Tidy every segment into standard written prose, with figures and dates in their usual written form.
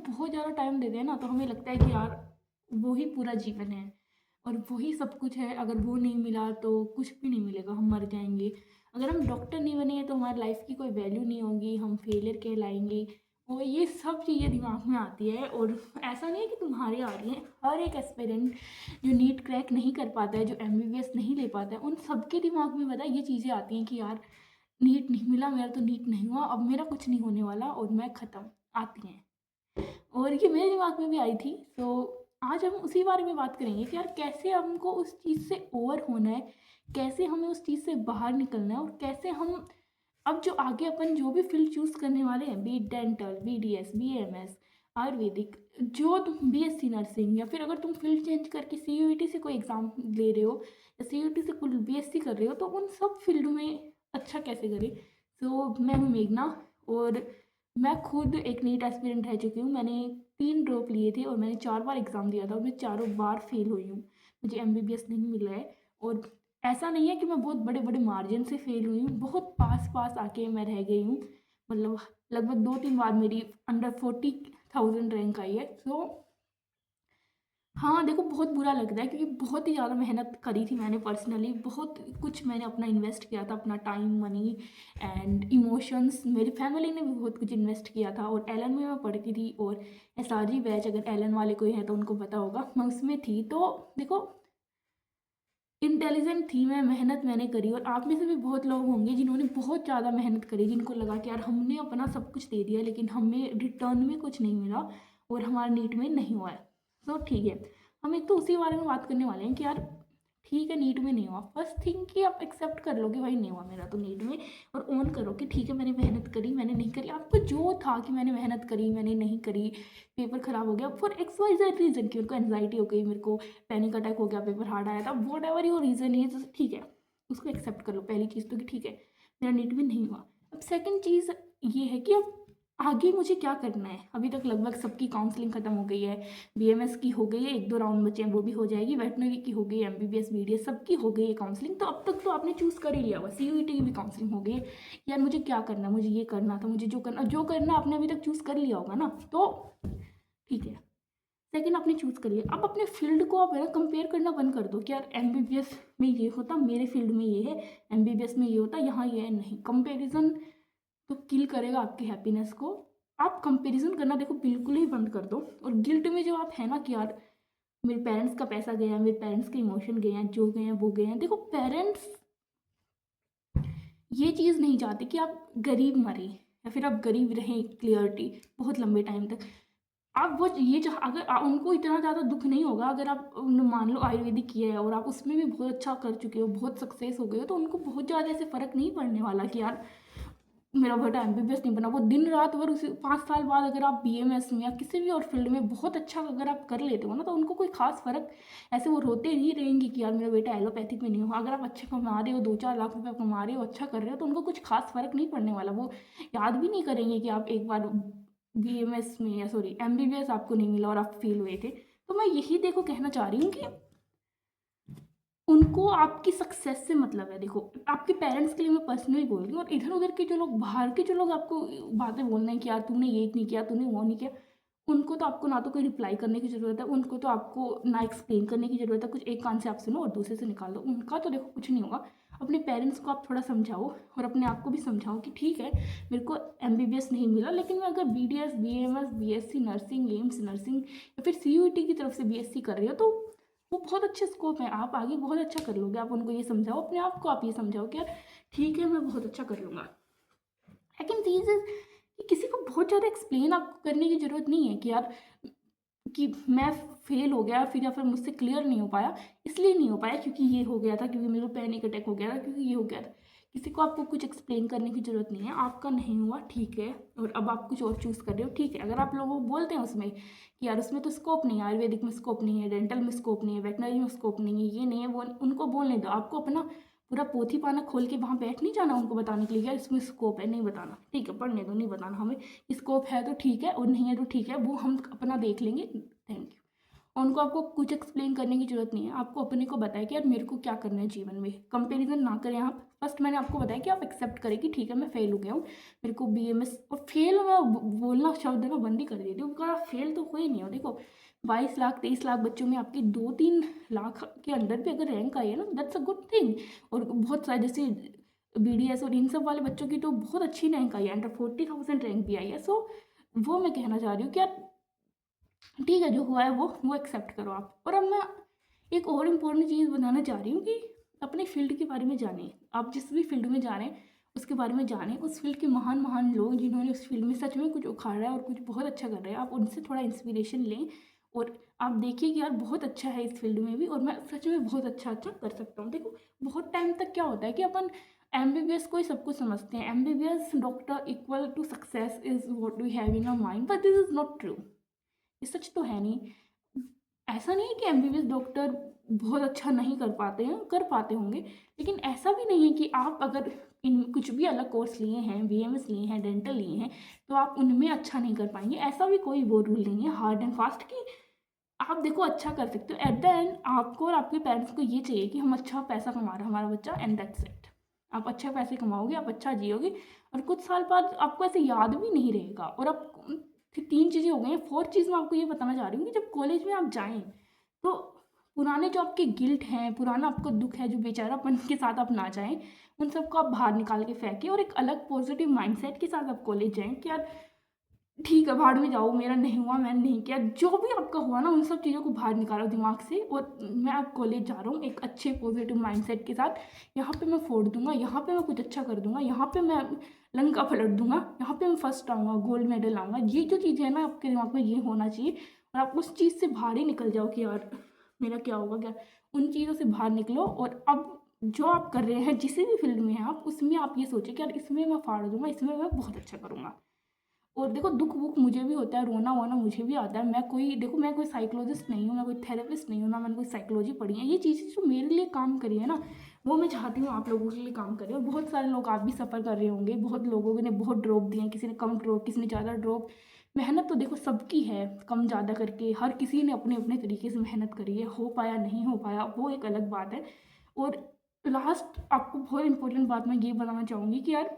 बहुत ज़्यादा टाइम देते हैं ना, तो हमें लगता है कि यार वो ही पूरा जीवन है और वही सब कुछ है। अगर वो नहीं मिला तो कुछ भी नहीं मिलेगा, हम मर जाएँगे। अगर हम डॉक्टर नहीं बने तो हमारी लाइफ़ की कोई वैल्यू नहीं होगी, हम फेलियर कहलाएँगे। और ये सब चीज़ें दिमाग में आती है, और ऐसा नहीं है कि तुम्हारी आ रही हैं, हर एक एस्पिरेंट जो नीट क्रैक नहीं कर पाता है, जो एमबीबीएस नहीं ले पाता है, उन सबके दिमाग में पता है ये चीज़ें आती हैं कि यार नीट नहीं मिला, मेरा तो नीट नहीं हुआ, अब मेरा कुछ नहीं होने वाला और मैं ख़त्म, आती हैं। और ये मेरे दिमाग में भी आई थी। तो आज हम उसी बारे में बात करेंगे कि यार कैसे हमको उस चीज़ से ओवर होना है, कैसे हमें उस चीज़ से बाहर निकलना है, और कैसे हम अब जो आगे अपन जो भी फील्ड चूज़ करने वाले हैं, B dental, BDS, BMS, Ayurvedic, जो तुम बीएससी नर्सिंग, या फिर अगर तुम फील्ड चेंज करके सीयूईटी से कोई एग्ज़ाम दे रहे हो या सीयूईटी से कुछ बीएससी कर रहे हो, तो उन सब फील्ड में अच्छा कैसे करें। तो मैं हूँ मेघना, और मैं खुद एक नीट एस्पिरेंट रह चुकी हूँ। मैंने 3 ड्रॉप लिए थे और मैंने 4 बार एग्ज़ाम दिया था और मैं चारों बार फेल हुई हूँ। मुझे एमबीबीएस नहीं मिला है, और ऐसा नहीं है कि मैं बहुत बड़े-बड़े मार्जिन से फेल हुई हूँ, बहुत पास-पास आके मैं रह गई हूँ। मतलब लगभग 2-3 बार मेरी अंडर 40,000 रैंक आई है। तो हाँ, देखो बहुत बुरा लगता है, क्योंकि बहुत ही ज़्यादा मेहनत करी थी मैंने पर्सनली, बहुत कुछ मैंने अपना इन्वेस्ट किया था, अपना टाइम, मनी एंड इमोशंस। मेरी फैमिली ने भी बहुत कुछ इन्वेस्ट किया था, और एलन में मैं पढ़ती थी, और एसआरजी बैच, अगर एलन वाले कोई है तो उनको पता होगा, मैं उसमें थी। तो देखो इंटेलिजेंट थी मैं, मेहनत मैंने करी, और आप में से भी बहुत लोग होंगे जिन्होंने बहुत ज़्यादा मेहनत करी, जिनको लगा कि यार हमने अपना सब कुछ दे दिया लेकिन हमें रिटर्न में कुछ नहीं मिला और हमारा नीट में नहीं हुआ है। तो ठीक है, हम एक तो उसी बारे में बात करने वाले हैं कि यार ठीक है नीट में नहीं हुआ, फर्स्ट थिंग कि आप एक्सेप्ट कर लो कि भाई नहीं हुआ मेरा तो नीट में, और ओन करो कि ठीक है मैंने मेहनत करी, मैंने नहीं करी, आपको जो था कि मैंने मेहनत करी, मैंने नहीं करी, पेपर ख़राब हो गया for X Y Z reason, कि मेरे को एनजाइटी हो गई, मेरे को पैनिक अटैक हो गया, पेपर हार्ड आया था, what ever your reason is, ठीक है उसको एक्सेप्ट कर लो। पहली चीज़ तो कि ठीक है मेरा नीट में नहीं हुआ। अब सेकंड चीज़ ये है कि अब आगे मुझे क्या करना है। अभी तक लगभग सबकी काउंसलिंग ख़त्म हो गई है, बीएमएस की हो गई है, 1-2 राउंड बचे हैं वो भी हो जाएगी, वेटनरी की हो गई है, एमबीबीएस, बीडीएस सबकी हो गई है काउंसलिंग। तो अब तक तो आपने चूज़ कर ही लिया हुआ, सीयूईटी की भी काउंसलिंग हो गई है। यार मुझे क्या करना है, मुझे ये करना था, मुझे जो करना आपने अभी तक चूज़ कर लिया होगा ना, तो ठीक है। सेकंड आपने चूज़ कर लिया, अब अपने फील्ड को आप है ना कंपेयर करना बंद कर दो कि यार एमबीबीएस में ये होता, मेरे फील्ड में ये है, एमबीबीएस में ये होता, यहाँ ये है। नहीं, कंपैरिजन तो किल करेगा आपकी हैप्पीनेस को। आप कंपैरिजन करना देखो बिल्कुल ही बंद कर दो, और गिल्ट में जो आप है ना कि यार मेरे पेरेंट्स का पैसा गया, मेरे पेरेंट्स के इमोशन गए हैं, जो गए हैं वो गए हैं। देखो पेरेंट्स ये चीज़ नहीं चाहते कि आप गरीब मरें या फिर आप गरीब रहें क्लियरिटी बहुत लंबे टाइम तक। आप वो ये चाह अगर उनको इतना ज़्यादा दुःख नहीं होगा अगर आप मान लो आयुर्वेदिक किया है और आप उसमें भी बहुत अच्छा कर चुके हो, बहुत सक्सेस हो गए हो, तो उनको बहुत ज़्यादा ऐसे फ़र्क नहीं पड़ने वाला कि यार मेरा बेटा एमबीबीएस नहीं बना। वो दिन रात भर उसे 5 साल बाद अगर आप बीएमएस में या किसी भी और फील्ड में बहुत अच्छा अगर आप कर लेते हो ना, तो उनको कोई खास फ़र्क, ऐसे वो रोते नहीं रहेंगे कि यार मेरा बेटा एलोपैथिक में नहीं हुआ। अगर आप अच्छे कमा रहे हो, 2-4 लाख रुपए कमा रहे हो, अच्छा कर रहे हो, तो उनको कुछ खास फ़र्क नहीं पड़ने वाला। वो याद भी नहीं करेंगे कि आप एक बार बीएमएस में या सॉरी एमबीबीएस आपको नहीं मिला और आप फेल हुए थे। तो मैं यही देखो कहना चाह रही हूँ कि उनको आपकी सक्सेस से मतलब है। देखो आपके पेरेंट्स के लिए मैं पर्सनली बोल रही हूँ, और इधर उधर के जो लोग, बाहर के जो लोग आपको बातें बोल रहे हैं कि यार तूने ये नहीं किया, तूने वो नहीं किया, उनको तो आपको ना तो कोई रिप्लाई करने की ज़रूरत है, उनको तो आपको ना एक्सप्लेन करने की ज़रूरत है। कुछ एक कान से आप सुनो और दूसरे से निकाल दो, उनका तो देखो कुछ नहीं होगा। अपने पेरेंट्स को आप थोड़ा समझाओ और अपने आप को भी समझाओ कि ठीक है मेरे को एमबीबीएस नहीं मिला, लेकिन मैं अगर BDS, BMS, BSc nursing, AIIMS nursing या फिर सीयूईटी की तरफ से बीएससी कर रही हो, तो वो बहुत अच्छे स्कोप है, आप आगे बहुत अच्छा कर लोगे। आप उनको ये समझाओ, अपने आप को आप ये समझाओ कि यार ठीक है मैं बहुत अच्छा कर लूँगा। सेकंड चीज़ इज़ कि किसी को बहुत ज़्यादा एक्सप्लेन आपको करने की ज़रूरत नहीं है कि यार कि मैं फेल हो गया फिर, या फिर मुझसे क्लियर नहीं हो पाया, इसलिए नहीं हो पाया क्योंकि ये हो गया था, क्योंकि मेरे को पैनिक अटैक हो गया था, क्योंकि ये हो गया था। किसी को आपको कुछ एक्सप्लेन करने की ज़रूरत नहीं है। आपका नहीं हुआ ठीक है, और अब आप कुछ और चूज़ कर रहे हो ठीक है। अगर आप लोगों को बोलते हैं उसमें कि यार उसमें तो स्कोप नहीं है, आयुर्वेदिक में स्कोप नहीं है, डेंटल में स्कोप नहीं है, वेटनरी में स्कोप नहीं है, ये नहीं है, वो उनको बोलने दो। आपको अपना पूरा पोथी पाना खोल के वहाँ बैठ नहीं जाना उनको बताने के लिए यार इसमें स्कोप है, नहीं बताना, ठीक है पढ़ने दो, नहीं बताना हमें। स्कोप है तो ठीक है और नहीं है तो ठीक है, वो हम अपना देख लेंगे, थैंक यू। और उनको आपको कुछ एक्सप्लेन करने की ज़रूरत नहीं है। आपको अपने को बताया कि यार मेरे को क्या करना है जीवन में। कंपैरिजन ना करें आप। फर्स्ट मैंने आपको बताया कि आप एक्सेप्ट करें कि ठीक है मैं फेल हो गया हूँ, मेरे को बीएमएस, और फेल मैं बोलना शब्द ना बंद ही कर देती हूँ, बिकॉज आप फेल तो हुए नहीं हो। देखो 22 लाख 23 लाख बच्चों में आपकी 2-3 लाख के अंदर भी अगर रैंक आई है ना, दैट्स अ गुड थिंग। और बहुत सारे जैसे बीडीएस और इन सब वाले बच्चों की तो बहुत अच्छी रैंक आई है, अंडर 40,000 रैंक भी आई है। सो वो मैं कहना चाह रही हूँ कि यार ठीक है, जो हुआ है वो एक्सेप्ट करो आप। और अब मैं एक और इम्पोर्टेंट चीज़ बताना चाह रही हूँ कि अपने फील्ड के बारे में जानें। आप जिस भी फील्ड में जा रहे हैं उसके बारे में जानें। उस फील्ड के महान महान लोग जिन्होंने उस फील्ड में सच में कुछ उखाड़ा है और कुछ बहुत अच्छा कर रहे हैं, आप उनसे थोड़ा इंस्पिरेशन लें और आप देखिए कि यार बहुत अच्छा है इस फील्ड में भी, और मैं सच में बहुत अच्छा अच्छा कर सकता हूँ। देखो बहुत टाइम तक क्या होता है कि अपन एमबीबीएस को ही सब कुछ समझते हैं, MBBS doctor equal to success is what we have in our mind, but this is not true. ये सच तो है नहीं। ऐसा नहीं है कि एमबीबीएस डॉक्टर बहुत अच्छा नहीं कर पाते हैं, कर पाते होंगे, लेकिन ऐसा भी नहीं है कि आप अगर इन कुछ भी अलग कोर्स लिए हैं, बीएमएस लिए हैं, डेंटल लिए हैं, तो आप उनमें अच्छा नहीं कर पाएंगे। ऐसा भी कोई वो रूल नहीं है हार्ड एंड फास्ट कि आप देखो अच्छा कर सकते हो। एट द एंड आपको और आपके पेरेंट्स को ये चाहिए कि हम अच्छा पैसा कमा रहा है हमारा बच्चा, एंड दैट्स इट। आप अच्छे पैसे कमाओगे, आप अच्छा जियोगे, और कुछ साल बाद आपको ऐसे याद भी नहीं रहेगा। और आप फिर 3 चीज़ें हो गई हैं। 4th चीज़ मैं आपको ये बताना चाह रही हूँ कि जब कॉलेज में आप जाएँ तो पुराने जो आपके गिल्ट हैं, पुराना आपको दुःख है, जो बेचारापन के साथ आप ना जाएँ, उन सबको आप बाहर निकाल के फेंकें और एक अलग पॉजिटिव माइंडसेट के साथ आप कॉलेज जाएँ कि यार ठीक है, भाड़ में जाओ, मेरा नहीं हुआ, मैंने नहीं किया, जो भी आपका हुआ ना उन सब चीज़ों को बाहर निकालो दिमाग से। और मैं अब कॉलेज जा रहा हूँ एक अच्छे पॉजिटिव माइंडसेट के साथ। यहाँ पे मैं फोड़ दूंगा, यहाँ पे मैं कुछ अच्छा कर दूंगा, यहाँ पे मैं लंका पलट दूंगा, यहाँ पे मैं फर्स्ट आऊँगा, गोल्ड मेडल आऊँगा। ये जो चीज़ें हैं ना आपके दिमाग में, ये होना चाहिए। और आप उस चीज़ से बाहर ही निकल जाओ कि यार मेरा क्या होगा क्या। उन चीज़ों से बाहर निकलो और अब जो आप कर रहे हैं जिस भी फील्ड में हैं आप, उसमें आप ये सोचें कि यार इसमें मैं फाड़ दूंगा, इसमें मैं बहुत अच्छा करूँगा। और देखो दुख वुख मुझे भी होता है, रोना वोना मुझे भी आता है। मैं कोई साइकोलॉजिस्ट नहीं हूँ, मैं कोई थेरेपिस्ट नहीं हूँ, ना मैंने कोई साइकोलॉजी पढ़ी है। ये चीज़ें जो मेरे लिए काम करी है ना, वो मैं चाहती हूँ आप लोगों के लिए काम करे। और बहुत सारे लोग, आप भी सफ़र कर रहे होंगे, बहुत लोगों ने बहुत ड्रॉप दिए हैं, किसी ने कम ड्रॉप, किसी ने ज़्यादा ड्रॉप। मेहनत तो देखो सबकी है, कम ज़्यादा करके हर किसी ने अपने अपने तरीके से मेहनत करी है। हो पाया नहीं हो पाया वो एक अलग बात है। और लास्ट आपको बहुत इंपॉर्टेंट बात मैं ये बताना चाहूँगी कि यार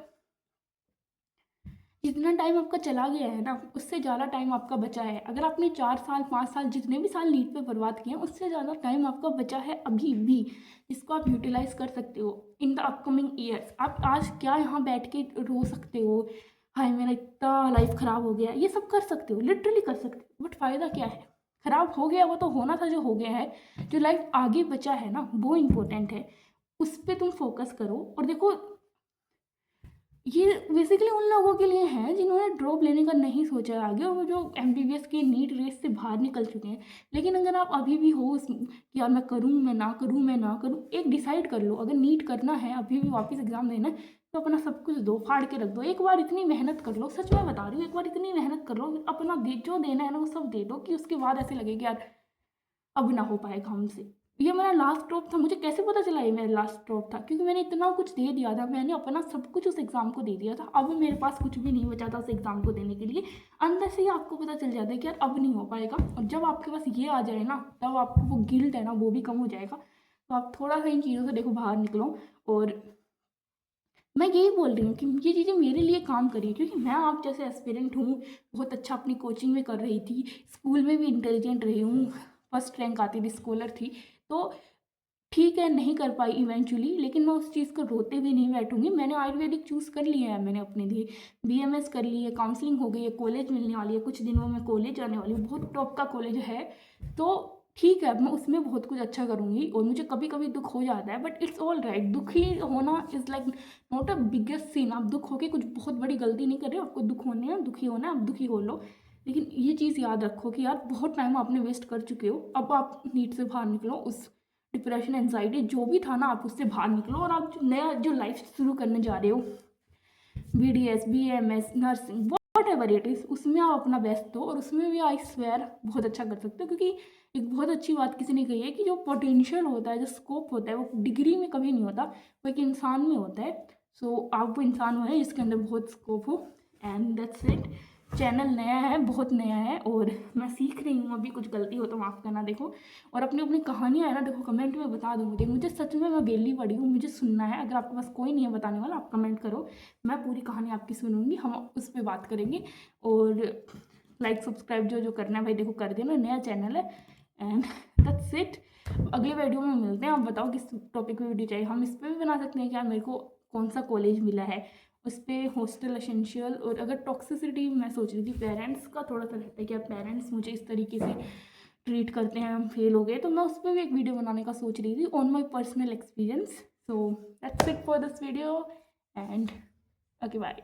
जितना टाइम आपका चला गया है ना, उससे ज़्यादा टाइम आपका बचा है। अगर आपने 4 साल 5 साल जितने भी साल नीट पे बर्बाद किए हैं, उससे ज़्यादा टाइम आपका बचा है अभी भी, जिसको आप यूटिलाइज कर सकते हो इन द अपकमिंग ईयर्स। आप आज क्या यहाँ बैठ के रो सकते हो, हाय मेरा इतना लाइफ ख़राब हो गया, ये सब कर सकते हो, लिटरली कर सकते हो, बट फ़ायदा क्या है। ख़राब हो गया वो तो होना था जो हो गया है। जो लाइफ आगे बचा है ना वो इम्पोर्टेंट है, उस पर तुम फोकस करो। और देखो ये बेसिकली उन लोगों के लिए है जिन्होंने ड्रॉप लेने का नहीं सोचा है आगे, और वो जो एमबीबीएस के नीट रेस से बाहर निकल चुके हैं। लेकिन अगर आप अभी भी हो उस कि यार मैं करूँ मैं ना करूँ, मैं ना करूँ, एक डिसाइड कर लो। अगर नीट करना है, अभी भी वापस एग्जाम देना है, तो अपना सब कुछ दो, फाड़ के रख दो। एक बार इतनी मेहनत कर लो, सच में बता रही हूँ, एक बार इतनी मेहनत कर लो, अपना दे जो देना है ना वो सब दे दो, कि उसके बाद ऐसे लगे कि यार अब ना हो पाएगा हमसे। ये मेरा लास्ट ड्रॉप था। मुझे कैसे पता चला ये मेरा लास्ट ड्रॉप था? क्योंकि मैंने इतना कुछ दे दिया था, मैंने अपना सब कुछ उस एग्ज़ाम को दे दिया था। अब मेरे पास कुछ भी नहीं बचा था उस एग्ज़ाम को देने के लिए। अंदर से ही आपको पता चल जाता है कि यार अब नहीं हो पाएगा। और जब आपके पास ये आ जाए ना, तब आपको वो गिल्ट है ना वो भी कम हो जाएगा। तो आप थोड़ा सा इन चीज़ों से देखो बाहर निकलो। और मैं यही बोल रही हूँ कि ये चीज़ें मेरे लिए काम करी, क्योंकि मैं आप जैसे एस्पिरेंट हूँ, बहुत अच्छा अपनी कोचिंग में कर रही थी, स्कूल में भी इंटेलिजेंट रही हूँ, फर्स्ट रैंक आती थी, स्कॉलर थी। तो ठीक है नहीं कर पाई इवेंचुअली, लेकिन मैं उस चीज़ को रोते भी नहीं बैठूंगी। मैंने आयुर्वेदिक चूज़ कर लिया है, मैंने अपने लिए बीएमएस कर ली है, काउंसलिंग हो गई है, कॉलेज मिलने वाली है, कुछ दिनों में कॉलेज आने वाली हूँ, बहुत टॉप का कॉलेज है। तो ठीक है, मैं उसमें बहुत कुछ अच्छा करूँगी। और मुझे कभी कभी दुख हो जाता है, बट इट्स ऑल राइट। दुखी होना is like not a biggest scene. आप दुख होके कुछ बहुत बड़ी गलती नहीं कर रहे हो, आपको दुख होने हैं, दुखी होना है, आप दुखी हो लो। लेकिन ये चीज़ याद रखो कि यार बहुत टाइम आपने वेस्ट कर चुके हो, अब आप नीट से बाहर निकलो, उस डिप्रेशन एंजाइटी जो भी था ना आप उससे बाहर निकलो, और आप जो नया जो लाइफ शुरू करने जा रहे हो, BDS BMS nursing what ever it is, उसमें आप अपना बेस्ट दो। और उसमें भी आई स्वेयर बहुत अच्छा कर सकते हो। क्योंकि एक बहुत अच्छी बात किसी ने कही है कि जो पोटेंशियल होता है, जो स्कोप होता है, वो डिग्री में कभी नहीं होता, वो एक इंसान में होता है। सो आप वो इंसान हो जिसके अंदर बहुत स्कोप हो, एंड दैट्स इट। चैनल नया है, बहुत नया है और मैं सीख रही हूँ अभी, कुछ गलती हो तो माफ़ करना देखो। और अपनी अपनी कहानियाँ है ना देखो, कमेंट में बता दो मुझे सच में, मैं बेली पड़ी हूँ, मुझे सुनना है। अगर आपके पास कोई नहीं है बताने वाला, आप कमेंट करो, मैं पूरी कहानी आपकी सुनूंगी, हम उस पर बात करेंगे। और लाइक सब्सक्राइब जो जो करना है भाई देखो कर देना, नया चैनल है। And that's it. अगले वीडियो में मिलते हैं। आप बताओ किस टॉपिक पे वीडियो चाहिए, हम इस पर भी बना सकते हैं कि यार मेरे को कौन सा कॉलेज मिला है, उस पर हॉस्टल एसेंशियल। और अगर टॉक्सिसिटी, मैं सोच रही थी पेरेंट्स का थोड़ा सा रहता है कि पेरेंट्स मुझे इस तरीके से ट्रीट करते हैं, हम फेल हो गए, तो मैं उस पर भी एक वीडियो बनाने का सोच रही थी on my personal experience. So that's it for this video and okay bye.